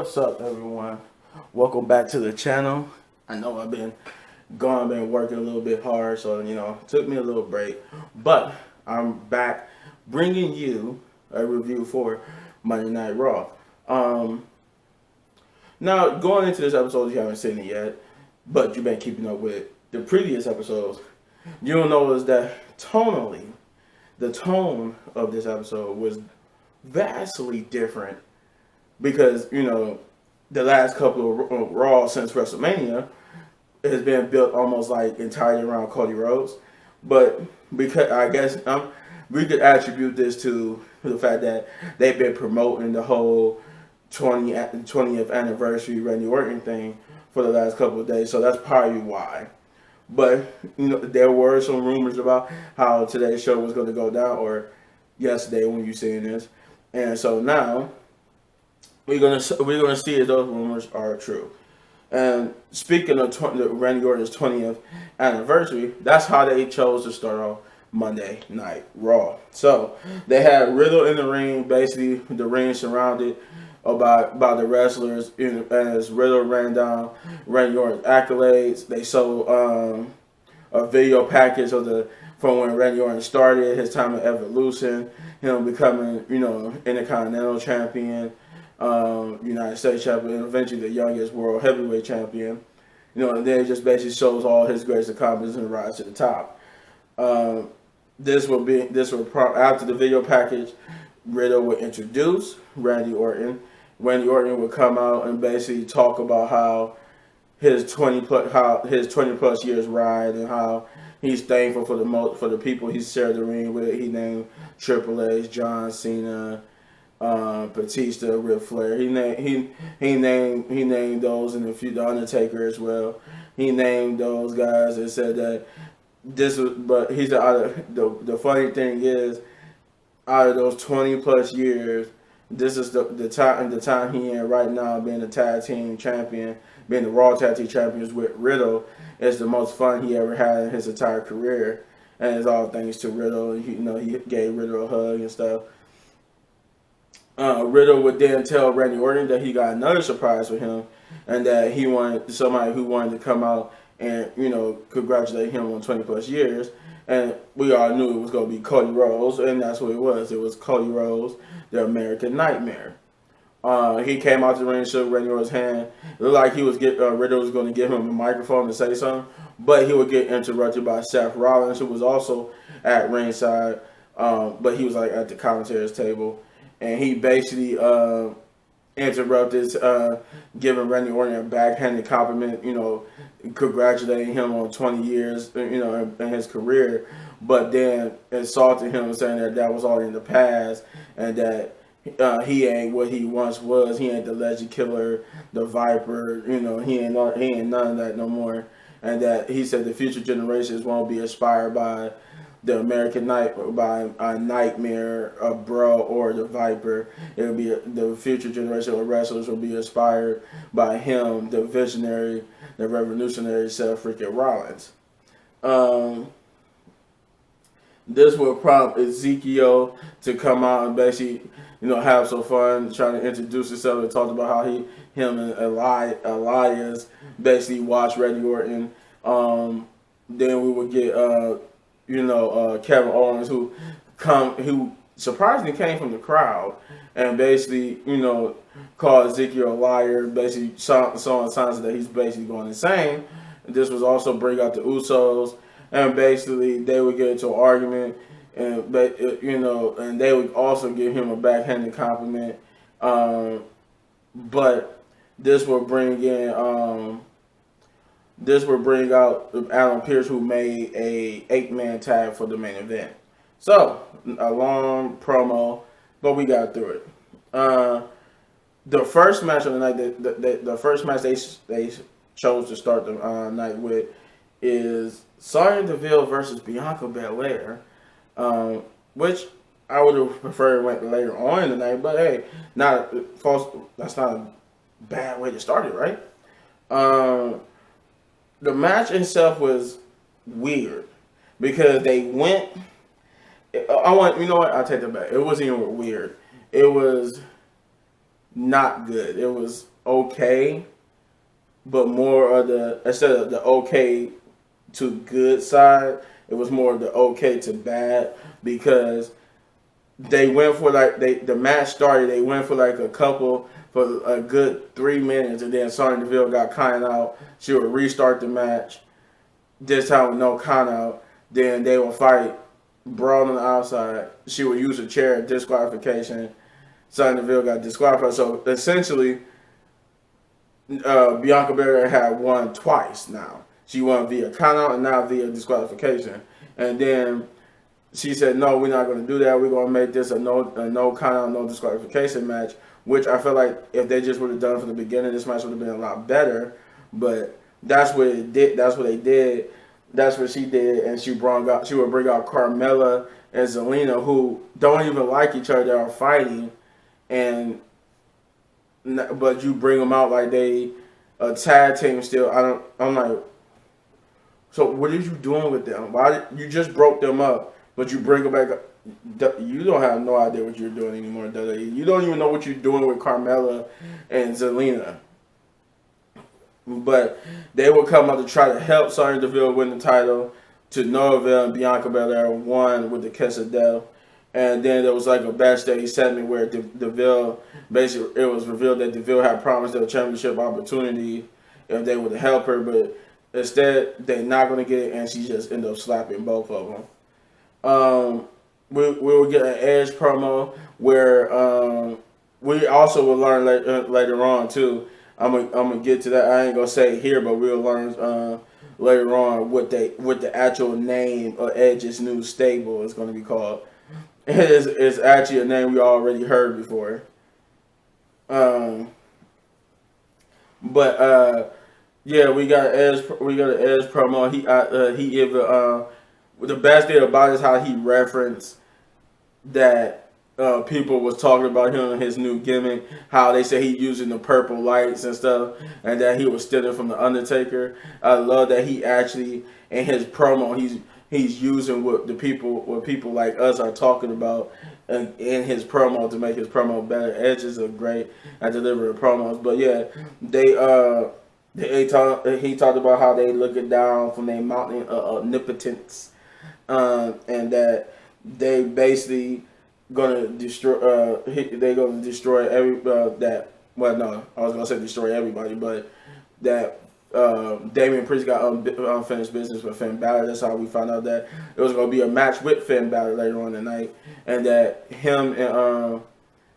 What's up, everyone? Welcome back to the channel. I know I've been working a little bit hard, so it took me a little break, but I'm back bringing you a review for Monday Night Raw. Now going into this episode, you haven't seen it yet, but you've been keeping up with the previous episodes. You'll notice that tonally, the tone of this episode was vastly different because the last couple of Raw since WrestleMania has been built almost like entirely around Cody Rhodes, but because I guess we could attribute this to the fact that they've been promoting the whole 20th anniversary Randy Orton thing for the last couple of days, so that's probably why. But there were some rumors about how today's show was going to go down, or yesterday when you seeing this, and so now we're gonna see if those rumors are true. And speaking of Randy Orton's 20th anniversary, that's how they chose to start off Monday Night Raw. So they had Riddle in the ring, basically the ring surrounded by the wrestlers. As Riddle ran down Randy Orton's accolades, they showed a video package from when Randy Orton started, his time in Evolution, him becoming Intercontinental Champion, United States Champion, and eventually the youngest World Heavyweight Champion. And then it just basically shows all his greatest accomplishments and rise to the top. After the video package, Riddle would introduce Randy Orton. Randy Orton would come out and basically talk about how his 20 plus years ride, and how he's thankful for the people he shared the ring with. He named Triple H, John Cena, Batista, Ric Flair. He named those, and the Undertaker as well. He named those guys and said that this was. But he said the funny thing is, out of those 20 plus years, this is the time he in right now, being the tag team champion, being the Raw tag team champions with Riddle, is the most fun he ever had in his entire career, and it's all thanks to Riddle. He gave Riddle a hug and stuff. Riddle would then tell Randy Orton that he got another surprise for him, and that he wanted somebody who wanted to come out and congratulate him on 20 plus years. And we all knew it was going to be Cody Rhodes, and that's what it was. It was Cody Rhodes, the American Nightmare. He came out the ring, shook Randy Orton's hand. It looked like Riddle was going to give him a microphone to say something, but he would get interrupted by Seth Rollins, who was also at ringside, but he was like at the commentator's table. And he basically interrupted, giving Randy Orton a backhanded compliment, congratulating him on 20 years, in his career, but then insulted him, saying that was all in the past, and that he ain't what he once was. He ain't the Legend Killer, the Viper. He ain't none of that no more. And that he said the future generations won't be inspired by the American by a Nightmare, a Bro, or the Viper. It'll be the future generation of wrestlers will be inspired by him, the visionary, the revolutionary Seth freaking Rollins. This will prompt Ezekiel to come out and basically, have some fun, trying to introduce himself, and talk about how him and Elias basically watched Randy Orton. Then we would get Kevin Owens, who surprisingly came from the crowd, and basically, called Ezekiel a liar, basically showing signs that he's basically going insane. This was also bring out the Usos, and basically they would get into an argument, and they would also give him a backhanded compliment. But this will bring out Alan Pierce, who made a 8-man tag for the main event. So a long promo, but we got through it. The first match of the night, the first match they chose to start the night with is Sonya Deville versus Bianca Belair, which I would have preferred went later on in the night. But hey, that's not a bad way to start it, right? The match itself was weird because they went. I'll take that back. It wasn't even weird. It was not good. It was okay, but more of the, instead of the okay to good side, it was more of the okay to bad, because they went for like, the match started, they went for like a couple, for a good 3 minutes, and then Sonya Deville got counted out. She would restart the match, this time with no count out. Then they would fight, brawl on the outside. She would use a chair, disqualification. Sonya Deville got disqualified. So essentially, Bianca Belair had won twice now. She won via count out and now via disqualification. And then she said, no, we're not going to do that. We're going to make this a no count out, no disqualification match, which I feel like if they just would have done from the beginning, this match would have been a lot better. But that's what it did. That's what they did. That's what she did. And she would bring out Carmella and Zelina, who don't even like each other, are fighting, but you bring them out like they a tag team still. I'm like, so what are you doing with them? Why you just broke them up, but you bring them back? You don't have no idea what you're doing anymore, WWE. You don't even know what you're doing with Carmella and Zelina. But they will come out to try to help Sonya Deville win the title. To no avail, and Bianca Belair won with the kiss of death. And then there was like a backstage segment where Deville, basically, it was revealed that Deville had promised her a championship opportunity if they would help her, but instead they're not going to get it, and she just ended up slapping both of them. We will get an Edge promo where we also will learn later on too. I'm gonna get to that. I ain't gonna say it here, but we'll learn later on what the actual name of Edge's new stable is going to be called. It's actually a name we already heard before. Yeah, we got an Edge promo. He gave the best thing about it is how he referenced that people was talking about him and his new gimmick, how they say he using the purple lights and stuff, and that he was stealing from the Undertaker. I love that he actually, in his promo, he's using what people like us are talking about in his promo to make his promo better. Edge is a great at delivering promos, but yeah, he talked about how they looking down from their mountain omnipotence, and that they basically gonna destroy. They're gonna destroy every that. Well, no, I was gonna say destroy everybody, but that Damian Priest got unfinished business with Finn Balor. That's how we found out that it was gonna be a match with Finn Balor later on tonight, and that him and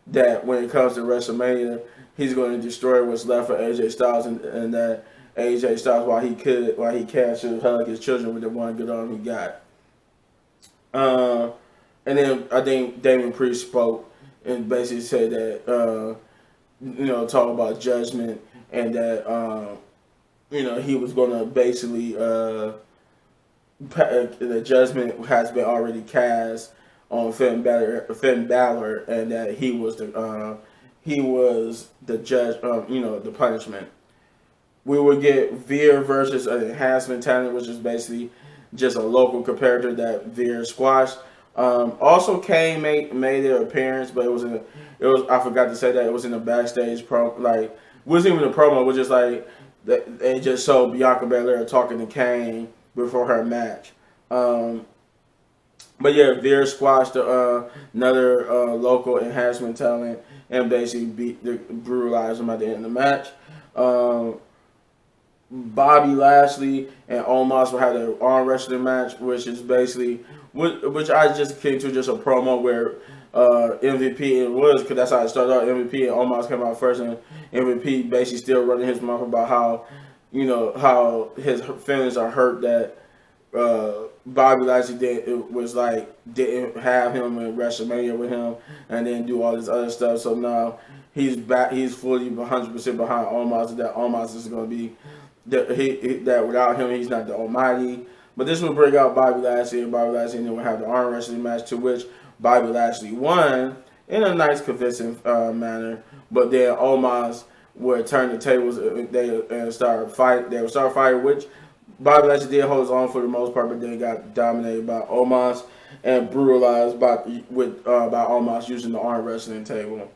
that when it comes to WrestleMania, he's going to destroy what's left for AJ Styles, and that AJ Styles, while he can, should hug his children with the one good arm he got. And then I think Damian Priest spoke and basically said that, talk about judgment, and that, he was going to basically, the judgment has been already cast on Finn Balor, and that he was the judge, the punishment. We would get Veer versus an enhancement talent, which is basically just a local competitor that Veer squashed. Also, Kane made their appearance, but it was I forgot to say that it was in the backstage promo. Like, it wasn't even a promo. It was just like they just showed Bianca Belair talking to Kane before her match. But yeah, Veer squashed another local enhancement talent and basically brutalized him at the end of the match. Bobby Lashley and Omos will have their arm wrestling match, which is basically, which I just came to just a promo where MVP, it was, because that's how it started out, MVP and Omos came out first, and MVP basically still running his mouth about how his feelings are hurt that Bobby Lashley didn't have him in WrestleMania with him, and then do all this other stuff. So now he's back. He's fully 100% behind Omos. That Omos is going to be that without him he's not the Almighty. But this will bring out Bobby Lashley, and Bobby Lashley then will have the arm wrestling match, to which Bobby Lashley won in a nice convincing manner. But then Omos would turn the tables. They would start fighting, which Bobby Lashley did hold his own for the most part, but then got dominated by Omos and brutalized by Omos using the arm wrestling table.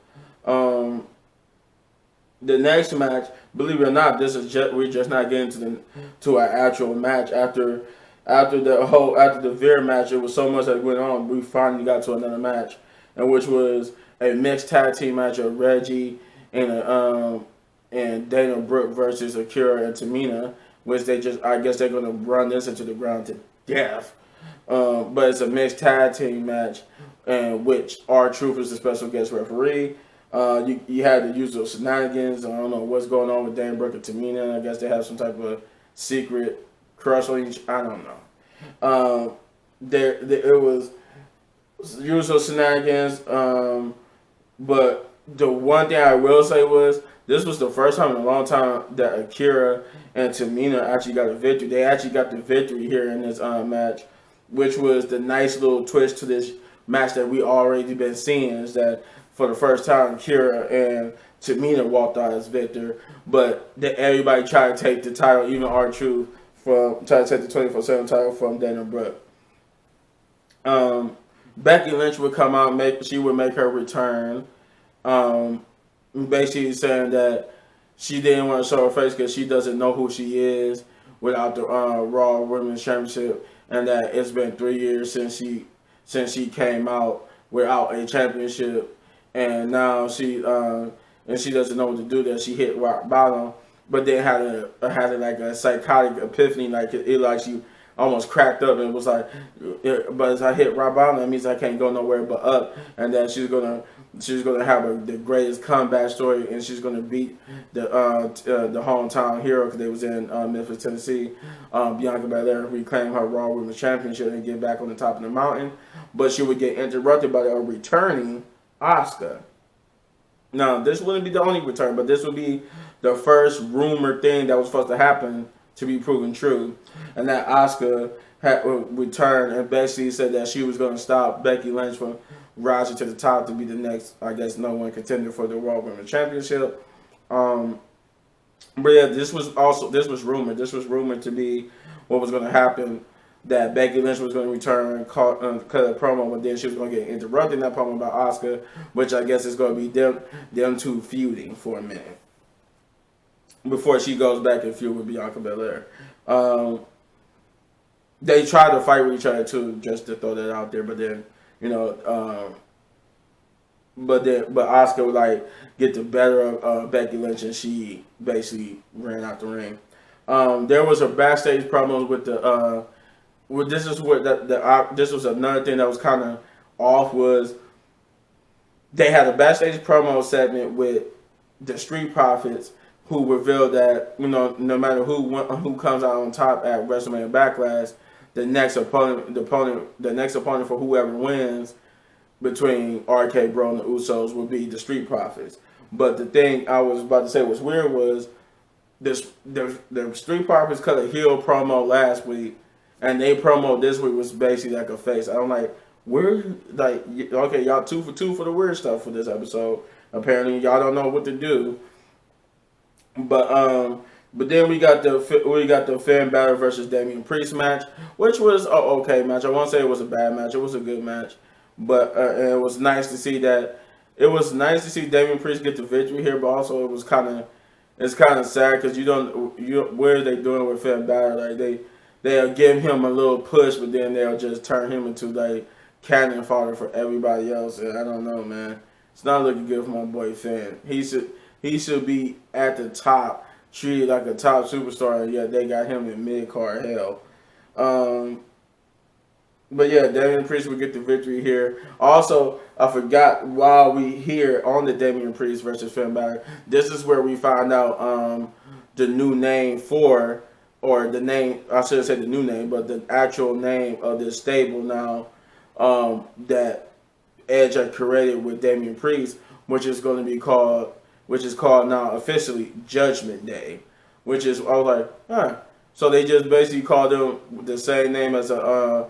the next match, believe it or not, this is just, we're just not getting to an actual match after the Veer match. It was so much that went on. We finally got to another match, and which was a mixed tag team match of Reggie and Dana Brooke versus Akira and Tamina, which I guess they're gonna run this into the ground to death. But it's a mixed tag team match, in which R-Truth is the special guest referee. You had the usual shenanigans. I don't know what's going on with Dana Brooke and Tamina. I guess they have some type of secret crush on each. I don't know. It was usual shenanigans. But the one thing I will say was this was the first time in a long time that Akira and Tamina actually got a victory. They actually got the victory here in this match, which was the nice little twist to this match that we already been seeing. Is that for the first time, Akira and Tamina walked out as victor, but everybody tried to take the title, even R-Truth, tried to take the 24/7 title from Dana Brooke. Becky Lynch would come out, she would make her return, basically saying that she didn't want to show her face because she doesn't know who she is without the Raw Women's Championship, and that it's been 3 years since she came out without a championship, and now she doesn't know what to do. That she hit rock bottom, but then had like a psychotic epiphany, like she almost cracked up and was like, but as I hit rock bottom, that means I can't go nowhere but up, and that she's gonna have the greatest comeback story, and she's gonna beat the hometown hero, because they was in Memphis, Tennessee. Bianca Belair reclaim her Raw Women's Championship and get back on the top of the mountain, but she would get interrupted by a returning Asuka. Now, this wouldn't be the only return, but this would be the first rumored thing that was supposed to happen to be proven true, and that Asuka had returned and basically said that she was going to stop Becky Lynch from rising to the top to be the next, I guess, no one contender for the Raw Women's Championship. But yeah, this was rumored. This was rumored to be what was going to happen. That Becky Lynch was going to return, cut a promo, but then she was going to get interrupted in that promo by Asuka, which I guess is going to be them two feuding for a minute before she goes back and feud with Bianca Belair. They tried to fight with each other too, just to throw that out there, but then but Asuka would like get the better of Becky Lynch, and she basically ran out the ring. There was a backstage promo with the. This is what this was another thing that was kind of off, was they had a backstage promo segment with the Street Profits, who revealed that no matter who comes out on top at WrestleMania Backlash, the next opponent for whoever wins between RK Bro and the Usos will be the Street Profits. But the thing I was about to say was weird was the Street Profits cut a heel promo last week. And they promo this week was basically like a face. I'm like, okay, y'all 2 for 2 for the weird stuff for this episode. Apparently, y'all don't know what to do. But then we got the Finn Balor versus Damian Priest match, which was an okay match. I won't say it was a bad match. It was a good match, but it was nice to see that. It was nice to see Damian Priest get the victory here, but also it's kind of sad because what are they doing with Finn Balor? Like they'll give him a little push, but then they'll just turn him into like cannon fodder for everybody else. And I don't know, man. It's not looking good for my boy Finn. He should be at the top, treated like a top superstar, and yet they got him in mid-card hell. But yeah, Damian Priest will get the victory here. Also, I forgot, while we here on the Damian Priest versus Finn Balor, this is where we find out the new name for. Or the name, I should say the new name, but the actual name of this stable now that Edge had created with Damian Priest, which is called now officially Judgment Day, which is, I was like, so they just basically called them the same name as a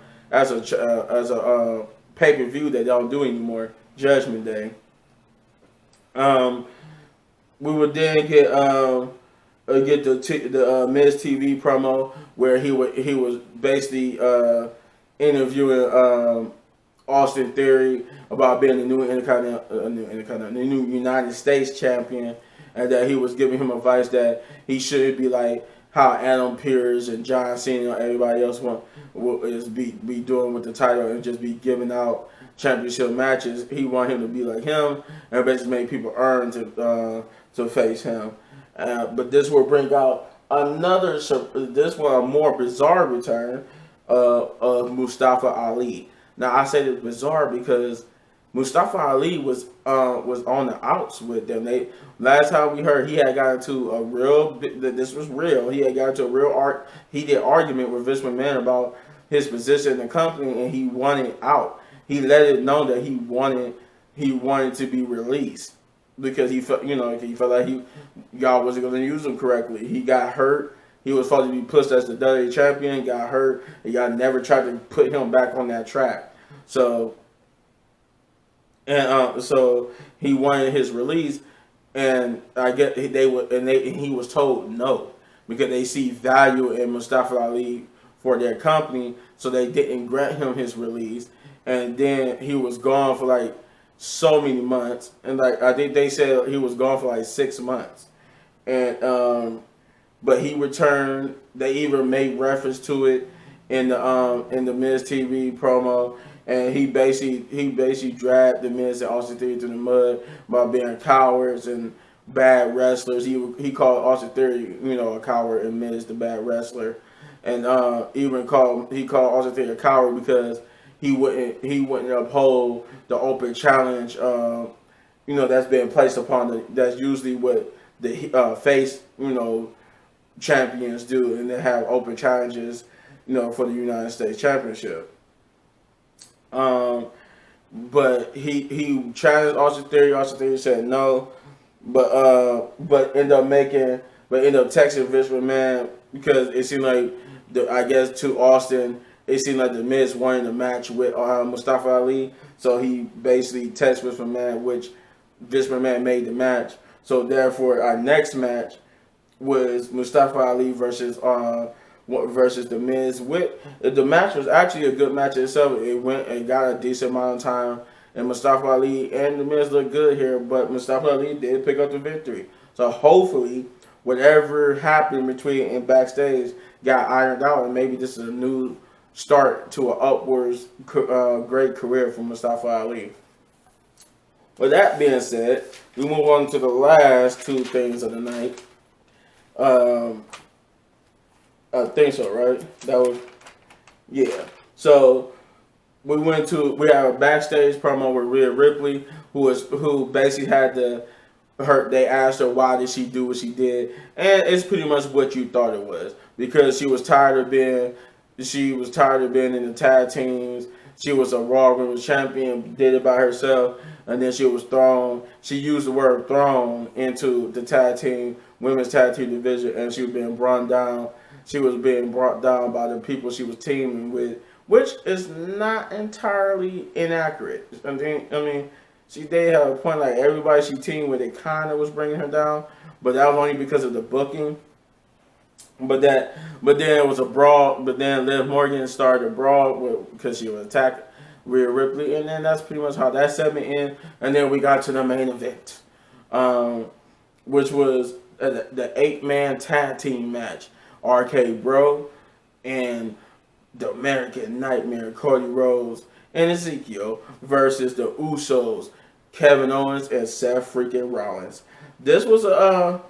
pay-per-view that they don't do anymore, Judgment Day. We would then get the Miz TV promo where he was basically interviewing Austin Theory about being the new United States champion, and that he was giving him advice that he should be like how Adam Pearce and John Cena and everybody else be doing with the title and just be giving out championship matches. He want him to be like him and basically make people earn to face him. But this will bring out this one a more bizarre return of Mustafa Ali. Now I say this bizarre because Mustafa Ali was on the outs with them. Last time we heard he had got into a real. This was real. He had got into a real heated argument with Vince McMahon about his position in the company, and he wanted out. He let it know that he wanted to be released because he felt like y'all wasn't going to use him correctly. He got hurt. He was supposed to be pushed as the WWE champion. Got hurt, and y'all never tried to put him back on that track. So he wanted his release, and I get he was told no because they see value in Mustafa Ali for their company, so they didn't grant him his release. And then he was gone for like so many months, and like I think they said he was gone for like 6 months, and but he returned. They even made reference to it in the Miz TV promo. And he basically dragged the Miz and Austin Theory through the mud by being cowards and bad wrestlers. He called Austin Theory, a coward, and Miz the bad wrestler, and even called Austin Theory a coward because he wouldn't uphold the open challenge. That's being placed upon that's usually what the face champions do, and they have open challenges, for the United States Championship. But he challenged Austin Theory. Austin Theory said no, but ended up texting Vince McMahon because it seemed like to Austin it seemed like the Miz wanted a match with Mustafa Ali, so he basically texted Vince McMahon, which Vince McMahon made the match. So therefore, our next match was Mustafa Ali versus the Miz. The match was actually a good match itself. It went and got a decent amount of time, and Mustafa Ali and the Miz looked good here, but Mustafa Ali did pick up the victory. So hopefully, whatever happened between backstage got ironed out, and maybe this is a new start to an upwards great career for Mustafa Ali. With that being said, we move on to the last two things of the night. I think so, right? Yeah. So we have a backstage promo with Rio Ripley, who basically had they asked her why did she do what she did, and it's pretty much what you thought it was, because she was tired of being in the tag teams. She was a Raw Women's Champion, did it by herself, and then she used the word thrown into the women's tag team division, and she was being brought down. She was being brought down by the people she was teaming with, which is not entirely inaccurate. I mean, she did have a point, like everybody she teamed with, it kind of was bringing her down, but that was only because of the booking. But then it was a brawl. But then Liv Morgan started a brawl because she was attacking Rhea Ripley, and then that's pretty much how that segment ended. And then we got to the main event, which was the 8-man tag team match: RK Bro and the American Nightmare, Cody Rhodes and Ezekiel, versus the Usos, Kevin Owens and Seth freaking Rollins. This was a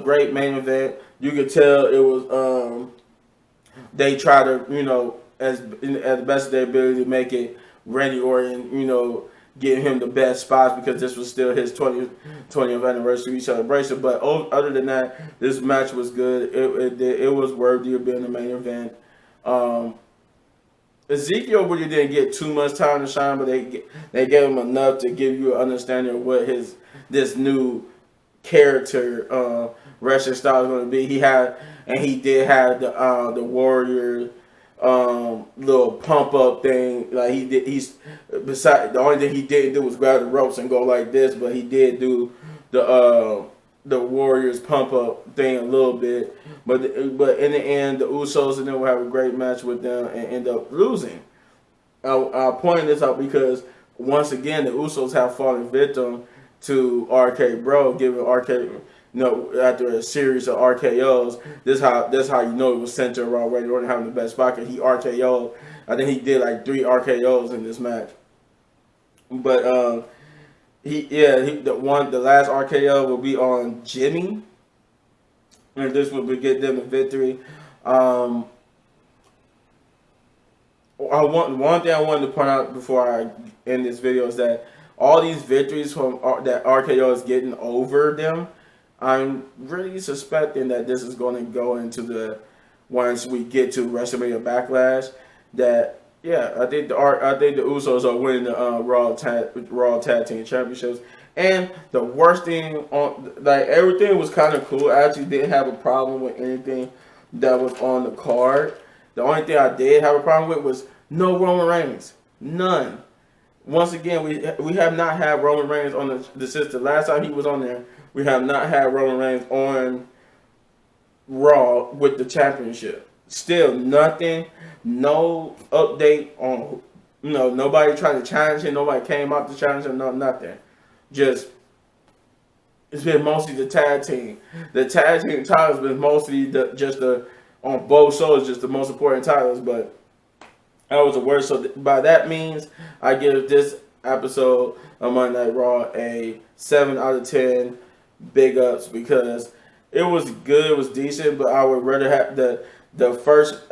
great main event. You could tell it was they try to, as the best of their ability to make it Randy Orton, give him the best spots because this was still his 20th anniversary celebration. But other than that, this match was good. It was worthy of being the main event. Ezekiel really didn't get too much time to shine, but they gave him enough to give you an understanding of what this new character wrestling style is going to be. He did have the Warrior little pump up thing. Like the only thing he didn't do was grab the ropes and go like this, but he did do the Warriors pump up thing a little bit. But in the end, the Usos and them will have a great match with them and end up losing. I'm pointing this out because once again the Usos have fallen victim to RK Bro, giving RK, after a series of RKOs, that's how you know it was centered around Randy Orton having the best spot. He RKO'd. I think he did like 3 RKOs in this match. But the last RKO will be on Jimmy, and this will get them a victory. One thing I wanted to point out before I end this video is that all these victories that RKO is getting over them, I'm really suspecting that this is going to go into the once we get to WrestleMania Backlash. That I think the Usos are winning the Raw Tag Team Championships. And the worst thing everything was kind of cool. I actually didn't have a problem with anything that was on the card. The only thing I did have a problem with was no Roman Reigns. None. Once again, we have not had Roman Reigns on the system. Last time he was on there, we have not had Roman Reigns on Raw with the championship. Still nothing. No update on. Nobody trying to challenge him. Nobody came out to challenge him. No, nothing. Just it's been mostly the tag team. The tag team titles been mostly on both shows, just the most important titles. But that was the worst. So by that means, I give this episode of Monday Night Raw a 7 out of 10. Big ups, because it was good, it was decent, but I would rather have the first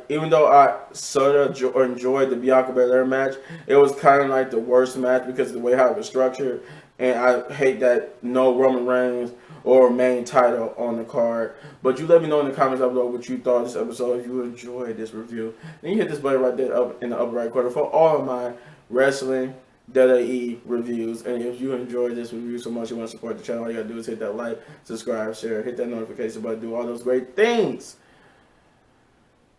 even though I sort of enjoyed the Bianca Belair match, it was kind of like the worst match because of the way how it was structured, and I hate that no Roman Reigns or main title on the card. But you let me know in the comments down below what you thought of this episode. If you enjoyed this review, then you hit this button right there up in the upper right corner for all of my wrestling WWE reviews. And if you enjoyed this review so much you want to support the channel, all you gotta do is hit that like, subscribe, share, hit that notification button, do all those great things,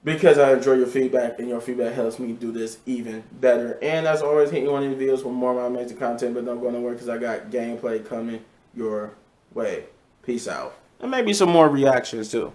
because I enjoy your feedback, and your feedback helps me do this even better. And as always, hit one of these videos for more of my amazing content, but don't go nowhere because I got gameplay coming your way. Peace out. And maybe some more reactions too.